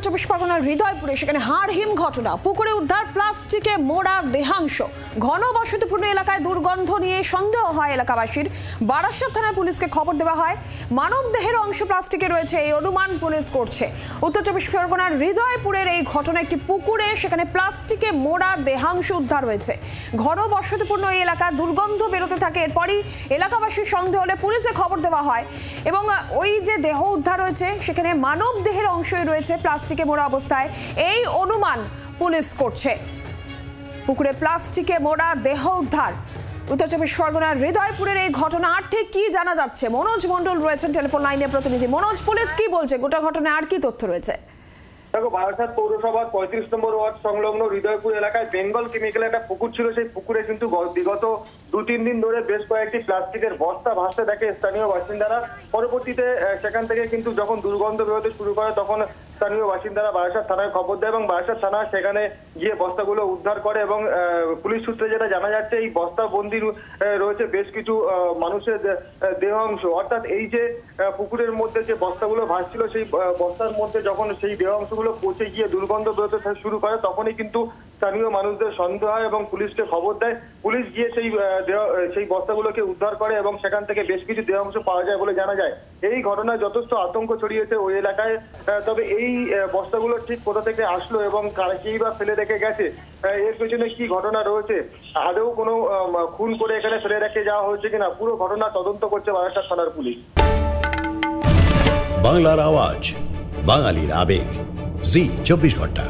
চব্বিশ পরগনার হৃদয়পুরে সেখানে হাড়হিম ঘটনা। পুকুরে উদ্ধার প্লাস্টিকে মোড়া দেহাংশ। ঘন বসতিপূর্ণ এলাকায় দুর্গন্ধ নিয়ে সন্দেহ হয় এলাকাবাসীর। বারাসাত থানার পুলিশকে খবর দেওয়া হয়। মানব দেহের অংশ প্লাস্টিকে রয়েছে এই অনুমান পুলিশ করছে। উত্তর চব্বিশ পরগনার হৃদয়পুরের এই ঘটনা একটি পুকুরে, সেখানে প্লাস্টিকে মোড়া দেহাংশ উদ্ধার হয়েছে। ঘন বসতিপূর্ণ এই এলাকা দুর্গন্ধ বেরোতে থাকে। এরপরই এলাকাবাসীর সন্দেহ হলে পুলিশে খবর দেওয়া হয় এবং ওই যে দেহ উদ্ধার হয়েছে সেখানে মানব দেহের অংশই রয়েছে প্লাস্টিকে মোড়া অবস্থায়। এই অনুমান পুলিশ করছে। পুকুরে প্লাস্টিকে মোড়া দেহ উদ্ধার। উত্তর চব্বিশ পরগনার হৃদয়পুরের এই ঘটনা আর ঠিক কি জানা যাচ্ছে? মনোজ মণ্ডল রয়েছেন টেলিফোন লাইনে প্রতিনিধি। মনোজ, পুলিশ কি বলছে গোটা ঘটনায় আর কি তথ্য রয়েছে? দেখো, বারাসাত পৌরসভার 35 নম্বর ওয়ার্ড সংলগ্ন হৃদয়পুর এলাকায় বেঙ্গল কেমিক্যালের একটা পুকুর ছিল। সেই পুকুরে কিন্তু বিগত 2-3 দিন ধরে বেশ কয়েকটি প্লাস্টিকের বস্তা ভাসতে দেখে স্থানীয় বাসিন্দারা। পরবর্তীতে সেখান থেকে কিন্তু যখন দুর্গন্ধ বেরোতে শুরু করে তখন স্থানীয় বাসিন্দারা বারাসাত থানায় খবর দেয় এবং বারাসাত থানা সেখানে গিয়ে বস্তাগুলো উদ্ধার করে এবং পুলিশ সূত্রে যেটা জানা যাচ্ছে এই বস্তা বন্দি রয়েছে বেশ কিছু মানুষের দেহ অংশ। অর্থাৎ এই যে পুকুরের মধ্যে যে বস্তাগুলো ভাসছিল সেই বস্তার মধ্যে যখন সেই দেহ অংশগুলো পচে গিয়ে দুর্গন্ধ বেরোতে শুরু করে তখনই কিন্তু স্থানীয় মানুষদের সন্দেহ হয় এবং পুলিশকে খবর দেয়। পুলিশ গিয়ে সেই বস্তাগুলোকে উদ্ধার করে এবং সেখান থেকে বেশ কিছু দেহ অংশ পাওয়া যায় বলে জানা যায়। এই ঘটনায় যথেষ্ট আতঙ্ক ছড়িয়েছে ওই এলাকায়। তবে এই বস্তাগুলো ঠিক কোথা থেকে আসলো এবং কেই বা ফেলে রেখে গেছে, এর পেছনে কি ঘটনা রয়েছে, আদৌ কোনো খুন করে এখানে ফেলে রেখে যাওয়া হয়েছে কিনা, পুরো ঘটনা তদন্ত করছে বারাসাত থানার পুলিশ। বাংলার আওয়াজ, বাঙালির আবেগ, জি 24 ঘন্টা।